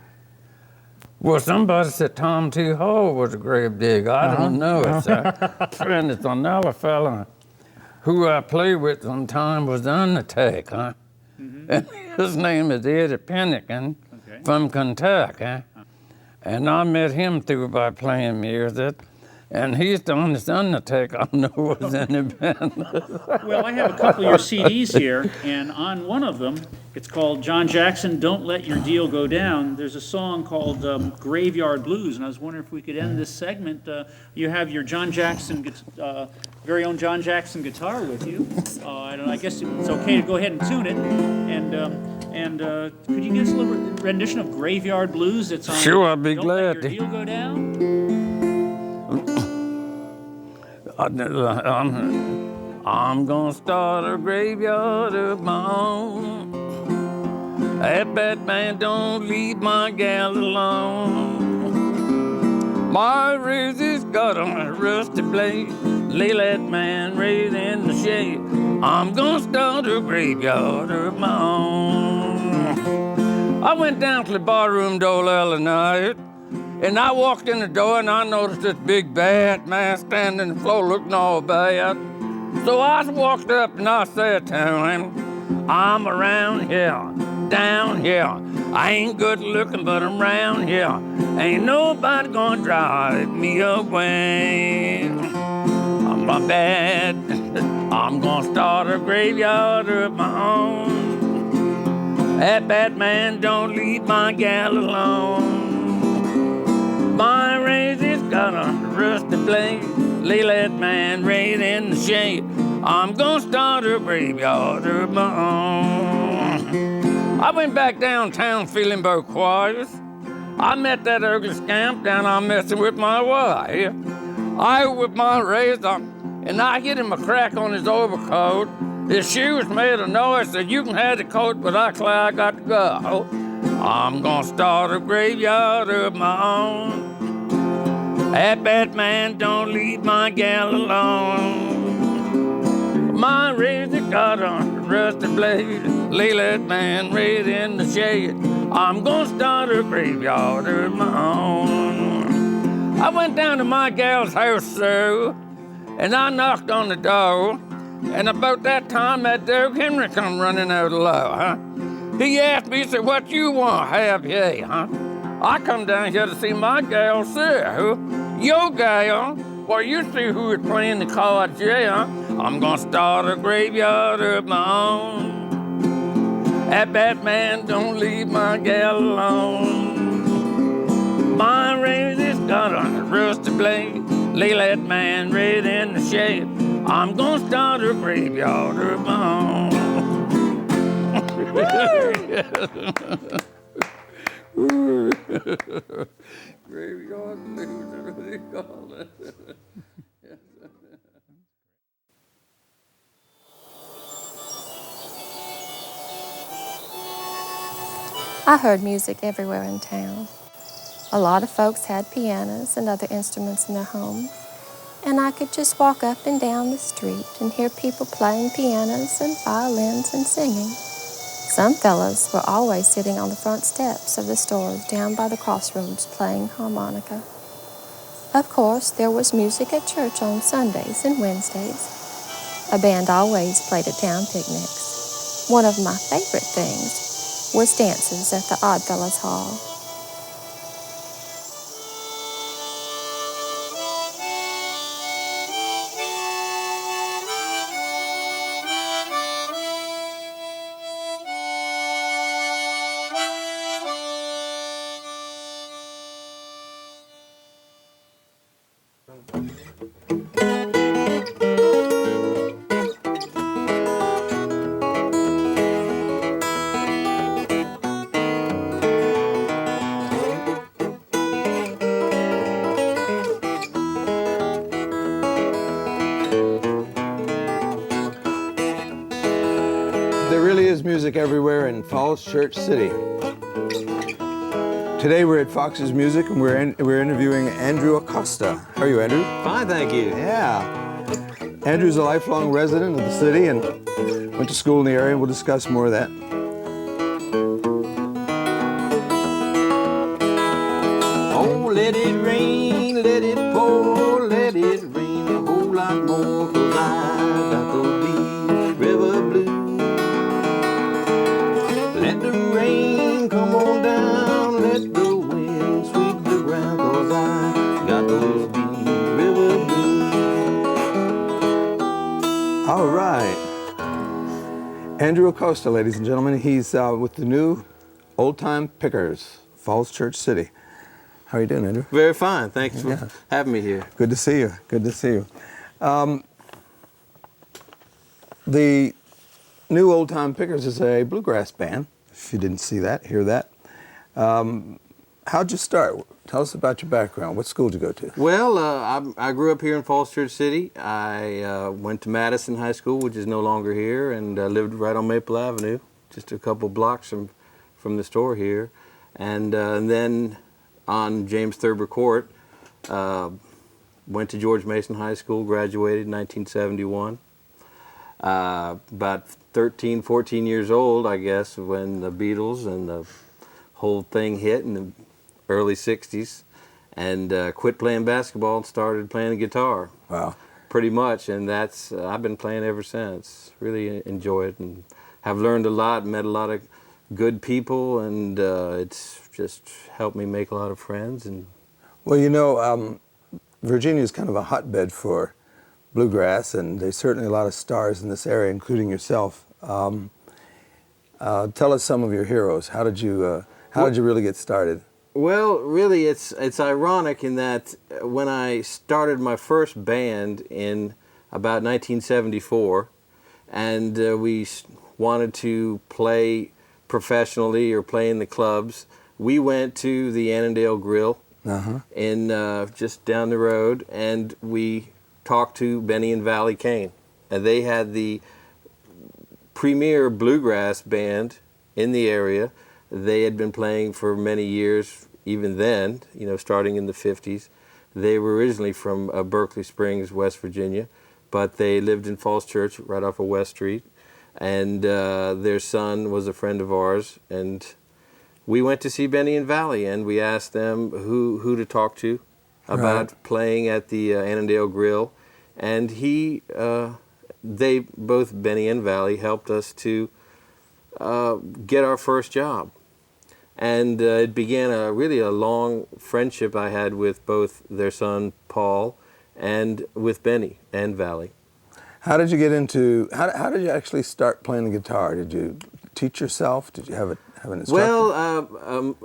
Well, somebody said Tom T. Hall was a grave digger. I don't know. It's another fella who I played with sometime was Undertaker. And his name is Eddie Pennican from Kentucky. And I met him through by playing music. And he's the only Undertaker I know was in the band. Well, I have a couple of your CDs here, and on one of them, it's called John Jackson, Don't Let Your Deal Go Down. There's a song called Graveyard Blues, and I was wondering if we could end this segment. You have your John Jackson, very own John Jackson guitar with you. I guess it's okay to go ahead and tune it. And could you give us a little rendition of Graveyard Blues? It's on Sure, I'd be Don't glad Let to. Your Deal Go Down? I'm gonna start a graveyard of my own. That Batman don't leave my gal alone. My razor's got a rusty blade. Lay that man right in the shade. I'm gonna start a graveyard of my own. I went down to the barroom door the other night. And I walked in the door and I noticed this big bad man standing on the floor looking all bad. So I walked up and I said to him, I'm around here, down here. I ain't good looking, but I'm around here. Ain't nobody gonna drive me away. I'm not bad. I'm gonna start a graveyard of my own. That bad man don't leave my gal alone. My razor's got a rusty blade. Lay that man right in the shade. I'm gonna start a graveyard of my own. I went back downtown feeling both quiet. I met that ugly scamp down there messing with my wife. I whipped my razor and I hit him a crack on his overcoat. His shoes made a noise, said, you can have the coat, but I declare I got to go. I'm gonna start a graveyard of my own. That bad man don't leave my gal alone. My razor got on a rusty blade, lay that man right in the shade. I'm gonna start a graveyard of my own. I went down to my gal's house, so, and I knocked on the door. And about that time, that dog Henry come running out of low, huh? He asked me, he said, what you want, have ye, huh? I come down here to see my gal, sir. Who? Your gal? Well, you see who is playing the cards, yeah, huh? I'm gonna start a graveyard of my own. That bad man don't leave my gal alone. My razor's got on a rusty blade, lay that man right in the shade. I'm gonna start a graveyard of my own. Graveyard blues, what do they call it? I heard music everywhere in town. A lot of folks had pianos and other instruments in their homes, and I could just walk up and down the street and hear people playing pianos and violins and singing. Some fellows were always sitting on the front steps of the stores down by the crossroads playing harmonica. Of course, there was music at church on Sundays and Wednesdays. A band always played at town picnics. One of my favorite things was dances at the Oddfellows Hall. There really is music everywhere in Falls Church City. Today we're at Fox's Music and we're interviewing Andrew Acosta. How are you, Andrew? Fine, thank you. Yeah. Andrew's a lifelong resident of the city and went to school in the area, and we'll discuss more of that. Oh, let it rain, let it pour, let it rain a whole lot more, 'cause I got those deep river blues. Let the rain come on down, let the wind sweep the ground, 'cause I got those deep river blues. All right. Andrew Acosta, ladies and gentlemen. He's with the new Old Time Pickers, Falls Church City. How are you doing, Andrew? Very fine, thanks for having me here. Good to see you. Good to see you. The new Old Time Pickers is a bluegrass band. If you didn't see that, hear that. How'd you start? Tell us about your background. What school did you go to? Well, I grew up here in Falls Church City. I went to Madison High School, which is no longer here, and lived right on Maple Avenue, just a couple blocks from the store here. And then on James Thurber Court, went to George Mason High School, graduated in 1971. About 13, 14 years old, I guess, when the Beatles and the whole thing hit in the early 60s, and quit playing basketball and started playing the guitar. Wow. Pretty much, and that's I've been playing ever since. Really enjoy it and have learned a lot, met a lot of good people, and it's just helped me make a lot of friends. And Well, you know, Virginia is kind of a hotbed for bluegrass, and there's certainly a lot of stars in this area, including yourself. Tell us some of your heroes. How did you really get started? Well, really, it's ironic in that when I started my first band in about 1974, and we wanted to play professionally or play in the clubs, we went to the Annandale Grill in just down the road, and we talked to Benny and Valley Kane, and they had the premier bluegrass band in the area. They had been playing for many years, even then, you know, starting in the 50s. They were originally from Berkeley Springs, West Virginia, but they lived in Falls Church right off of West Street. And their son was a friend of ours, and we went to see Benny and Valley, and we asked them who to talk to about playing at the Annandale Grill. And they, both Benny and Valley, helped us to get our first job. And it began really a long friendship I had with both their son, Paul, and with Benny and Valley. How did you get into, how did you actually start playing the guitar? Did you teach yourself? Did you have an instructor? Well,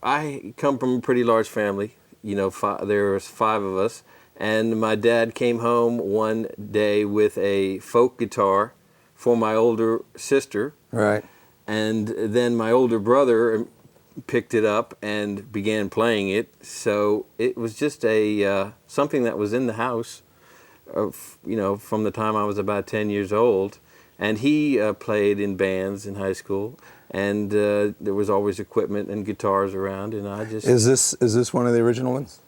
I come from a pretty large family. You know, there was 5 of us. And my dad came home one day with a folk guitar for my older sister. Right. And then my older brother picked it up and began playing it. So it was just something that was in the house, you know, from the time I was about 10 years old. And he played in bands in high school, and there was always equipment and guitars around, and I just... Is this one of the original ones?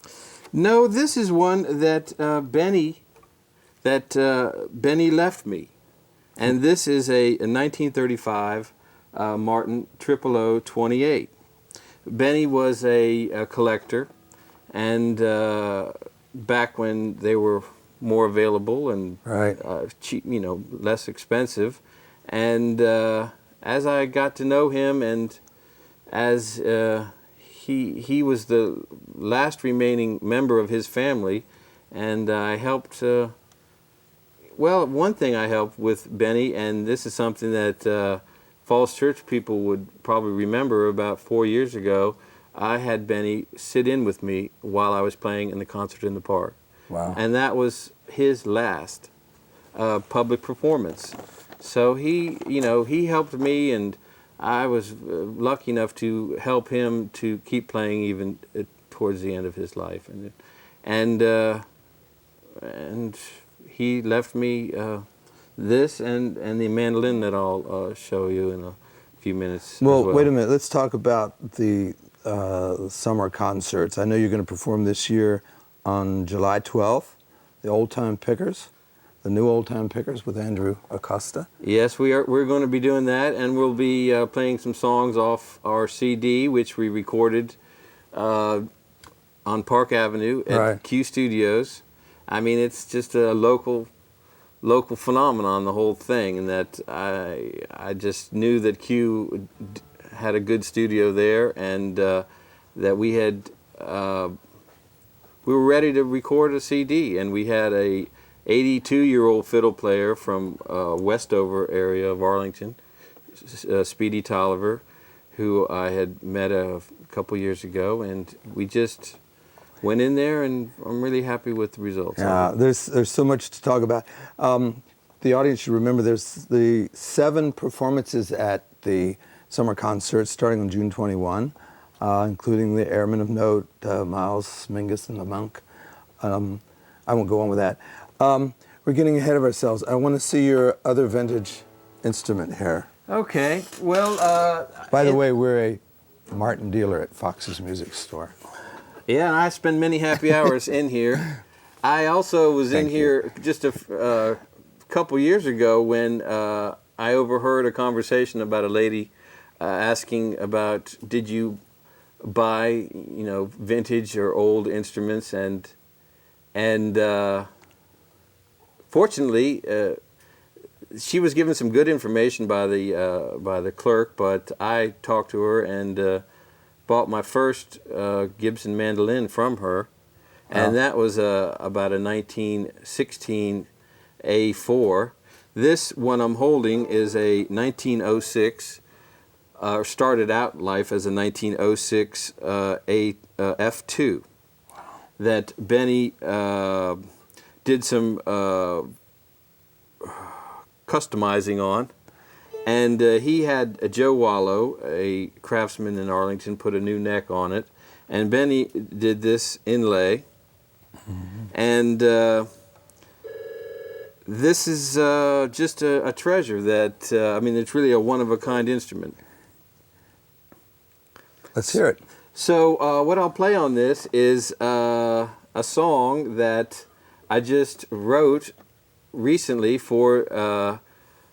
No, this is one that Benny left me. And this is a 1935 Martin 00028. Benny was a collector, and back when they were more available and cheap, you know, less expensive. And as I got to know him, and as he was the last remaining member of his family, and I helped. Well, one thing I helped with Benny, and this is something that Falls Church people would probably remember. About 4 years ago, I had Benny sit in with me while I was playing in the concert in the park. Wow. And that was his last public performance. So he, you know, he helped me, and I was lucky enough to help him to keep playing even towards the end of his life. And he left me this and the mandolin that I'll show you in a few minutes. Well, as well. wait a minute. Let's talk about the summer concerts. I know you're going to perform this year on July 12th, the Old Time Pickers, the new Old Time Pickers with Andrew Acosta. Yes, we're going to be doing that, and we'll be playing some songs off our CD, which we recorded on Park Avenue at Q Studios. I mean, it's just a local phenomenon, the whole thing, and that I just knew that Q had a good studio there, and that we were ready to record a CD, and we had a 82-year-old fiddle player from Westover area of Arlington, Speedy Tolliver, who I had met a couple years ago, and we just went in there, and I'm really happy with the results. Yeah, there's so much to talk about. The audience should remember there's the 7 performances at the summer concert starting on June 21, including the Airmen of Note, Miles Mingus and the Monk. I won't go on with that. We're getting ahead of ourselves. I want to see your other vintage instrument here. Okay, well... By the way, we're a Martin dealer at Fox's Music Store. Yeah, and I spend many happy hours in here. I also was in here just a couple years ago when I overheard a conversation about a lady asking about, did you buy, you know, vintage or old instruments, and fortunately she was given some good information by the clerk, but I talked to her and bought my first Gibson mandolin from her, and that was about a 1916 A4. This one I'm holding is a 1906, started out life as a 1906 F2 that Benny did some customizing on. And he had Joe Wallow, a craftsman in Arlington, put a new neck on it. And Benny did this inlay. Mm-hmm. And This is just a treasure that, I mean, it's really a one-of-a-kind instrument. Let's hear it. So what I'll play on this is a song that I just wrote recently for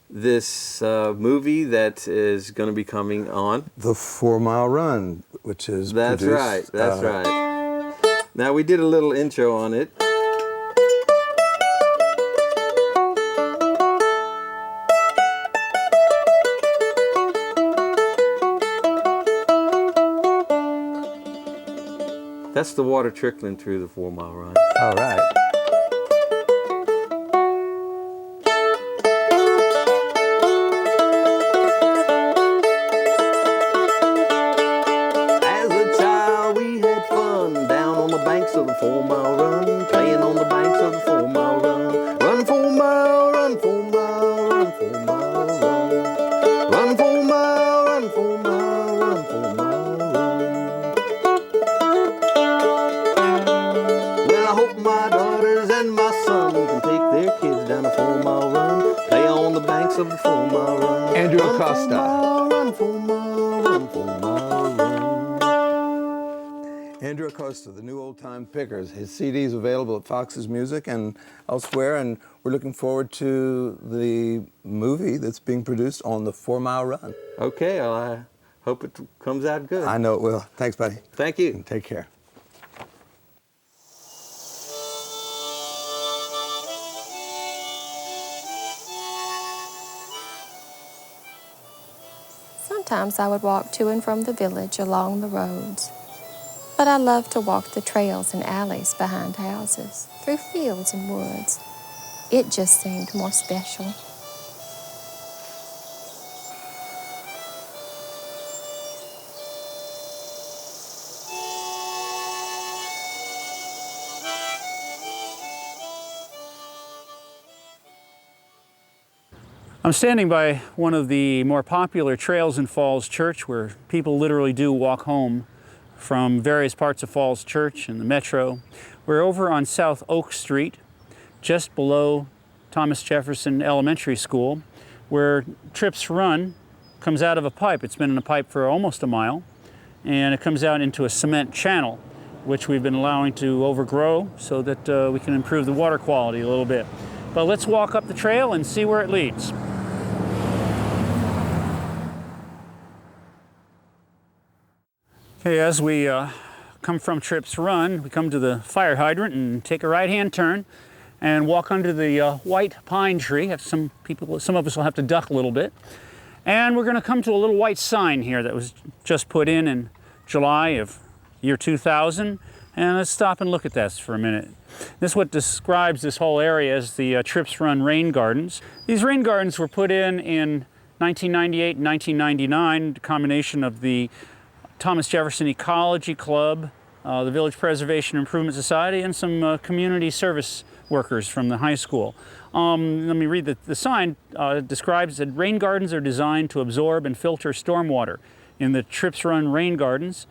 this movie that is going to be coming on. The 4 Mile Run, which is That's produced, right, that's right. Now we did a little intro on it. That's the water trickling through the 4 Mile Run. All right. As a child we had fun down on the banks of the 4 Mile Run, playing on the banks of the 4 Mile Run. Run 4 mile, run 4 mile, run 4 mile, run. Run 4 mile, run 4 mile, run 4 mile, run. Well, I hope my daughters and my son can take their kids down the 4 Mile Run, play on the banks of the 4 Mile Run. Andrew Run Acosta. 4 mile, run 4 mile, run 4 mile, run. Andrew Acosta, the new Old Time Pickers. His CD is available at Fox's Music and elsewhere, and we're looking forward to the movie that's being produced on the 4 Mile Run. Okay, well, I hope it comes out good. I know it will. Thanks, buddy. Thank you. Take care. Sometimes I would walk to and from the village along the roads, but I loved to walk the trails and alleys behind houses, through fields and woods. It just seemed more special. I'm standing by one of the more popular trails in Falls Church where people literally do walk home from various parts of Falls Church and the metro. We're over on South Oak Street, just below Thomas Jefferson Elementary School, where Trips Run comes out of a pipe. It's been in a pipe for almost a mile, and it comes out into a cement channel, which we've been allowing to overgrow so that we can improve the water quality a little bit. But let's walk up the trail and see where it leads. Okay, as we come from Trips Run, we come to the fire hydrant and take a right-hand turn and walk under the white pine tree. Some of us will have to duck a little bit. And we're going to come to a little white sign here that was just put in July of year 2000. And let's stop and look at this for a minute. This is what describes this whole area as the Trips Run Rain Gardens. These rain gardens were put in 1998 and 1999, a combination of the Thomas Jefferson Ecology Club, the Village Preservation Improvement Society, and some community service workers from the high school. Let me read the sign. Describes that rain gardens are designed to absorb and filter stormwater. In the Trips Run Rain Gardens,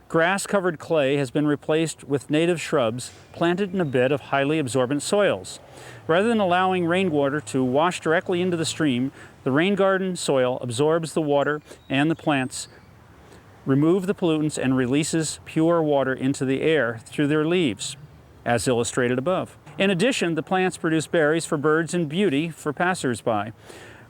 grass-covered clay has been replaced with native shrubs planted in a bed of highly absorbent soils. Rather than allowing rainwater to wash directly into the stream, the rain garden soil absorbs the water and the plants remove the pollutants and releases pure water into the air through their leaves, as illustrated above. In addition, the plants produce berries for birds and beauty for passers-by.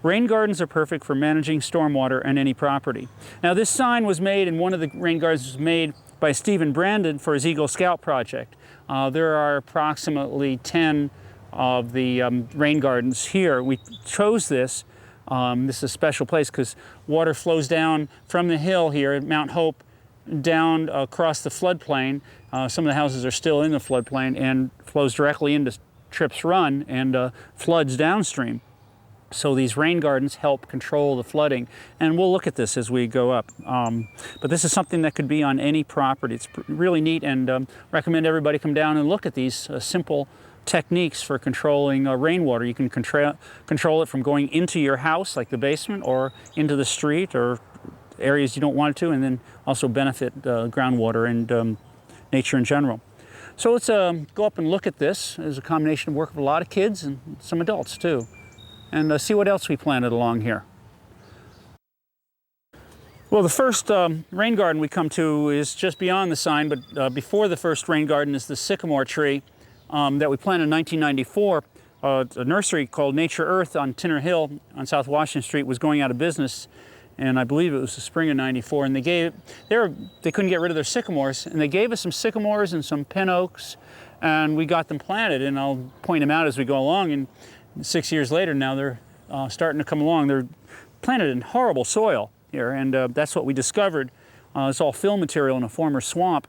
Rain gardens are perfect for managing stormwater on any property. Now, this sign was made, and one of the rain gardens was made by Stephen Brandon for his Eagle Scout project. There are approximately 10 of the rain gardens here. We chose this. This is a special place because water flows down from the hill here at Mount Hope down across the floodplain. Some of the houses are still in the floodplain and flows directly into Trips Run and floods downstream. So these rain gardens help control the flooding, and we'll look at this as we go up. But this is something that could be on any property. It's really neat, and recommend everybody come down and look at these simple techniques for controlling rainwater. You can control it from going into your house, like the basement, or into the street, or areas you don't want it to, and then also benefit groundwater and nature in general. So let's go up and look at this. It's a combination of work of a lot of kids and some adults too, and see what else we planted along here. Well, the first rain garden we come to is just beyond the sign, but before the first rain garden is the sycamore tree that we planted in 1994. A nursery called Nature Earth on Tinner Hill on South Washington Street was going out of business, and I believe it was the spring of '94. And they couldn't get rid of their sycamores, and they gave us some sycamores and some pin oaks, and we got them planted. And I'll point them out as we go along. And 6 years later, now they're starting to come along. They're planted in horrible soil here, and that's what we discovered. It's all fill material in a former swamp,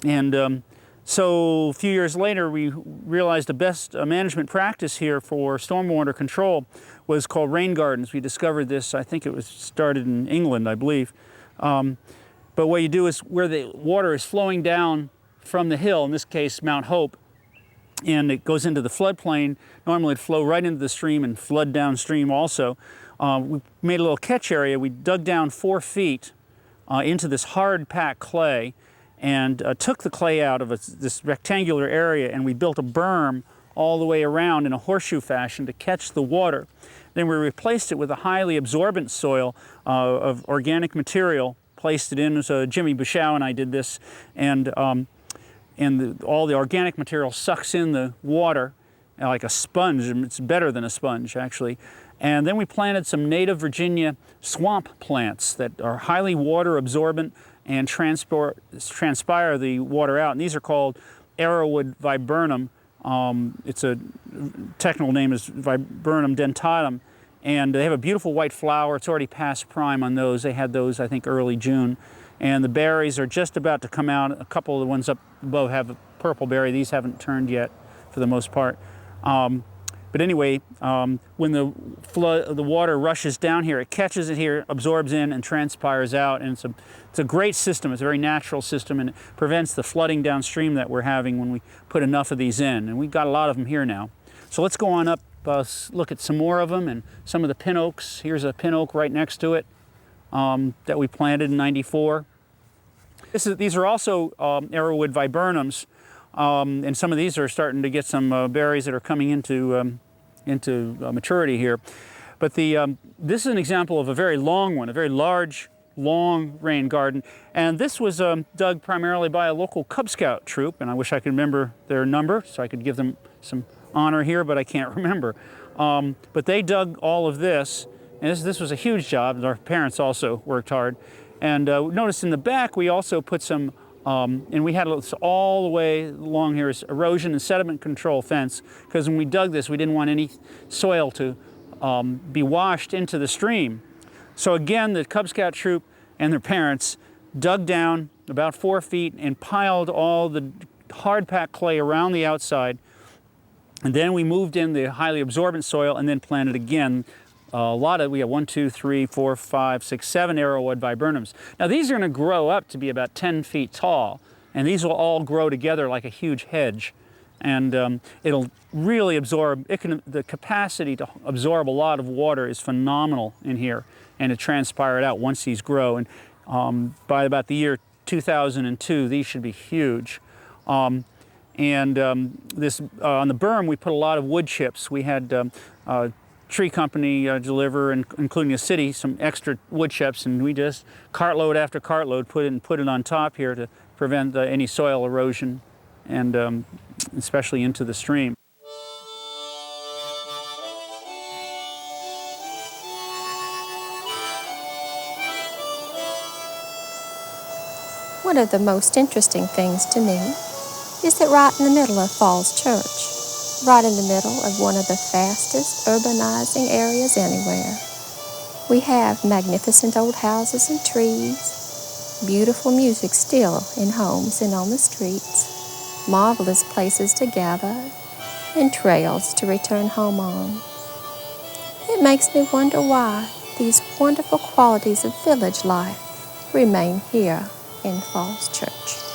and so a few years later, we realized the best management practice here for stormwater control was called rain gardens. We discovered this, I think it was started in England, I believe. But what you do is where the water is flowing down from the hill, in this case Mount Hope, and it goes into the floodplain. Normally it'd flow right into the stream and flood downstream also. We made a little catch area. We dug down 4 feet into this hard packed clay, and took the clay out of this rectangular area, and we built a berm all the way around in a horseshoe fashion to catch the water. Then we replaced it with a highly absorbent soil of organic material, placed it in. So Jimmy Bouchow and I did this, and all the organic material sucks in the water like a sponge. It's better than a sponge, actually. And then we planted some native Virginia swamp plants that are highly water absorbent and transpire the water out. And these are called Yellowwood viburnum. It's a technical name is Viburnum dentatum. And they have a beautiful white flower. It's already past prime on those. They had those, I think, early June. And the berries are just about to come out. A couple of the ones up above have a purple berry. These haven't turned yet for the most part. But anyway, when the water rushes down here, it catches it here, absorbs in, and transpires out. And it's a great system. It's a very natural system, and it prevents the flooding downstream that we're having when we put enough of these in. And we've got a lot of them here now. So let's go on up, look at some more of them, and some of the pin oaks. Here's a pin oak right next to it that we planted in '94. These are also Yellowwood viburnums. And some of these are starting to get some berries that are coming into maturity here. But this is an example of a very long one, a very large, long rain garden. And this was dug primarily by a local Cub Scout troop, and I wish I could remember their number so I could give them some honor here, but I can't remember. But they dug all of this, and this was a huge job, and our parents also worked hard. And notice in the back we also put some and we had all the way along here is erosion and sediment control fence, because when we dug this, we didn't want any soil to be washed into the stream. So again, the Cub Scout troop and their parents dug down about 4 feet and piled all the hard packed clay around the outside. And then we moved in the highly absorbent soil and then planted again. We have 1, 2, 3, 4, 5, 6, 7 Yellowwood viburnums. Now these are going to grow up to be about 10 feet tall, and these will all grow together like a huge hedge. And it'll really absorb, the capacity to absorb a lot of water is phenomenal in here, and it transpired out once these grow. And by about the year 2002, these should be huge. On the berm, we put a lot of wood chips. We had tree company deliver, including the city, some extra wood chips, and we just cartload after cartload put it on top here to prevent any soil erosion, and especially into the stream. One of the most interesting things to me is that right in the middle of Falls Church, right in the middle of one of the fastest urbanizing areas anywhere, we have magnificent old houses and trees, beautiful music still in homes and on the streets, marvelous places to gather, and trails to return home on. It makes me wonder why these wonderful qualities of village life remain here in Falls Church.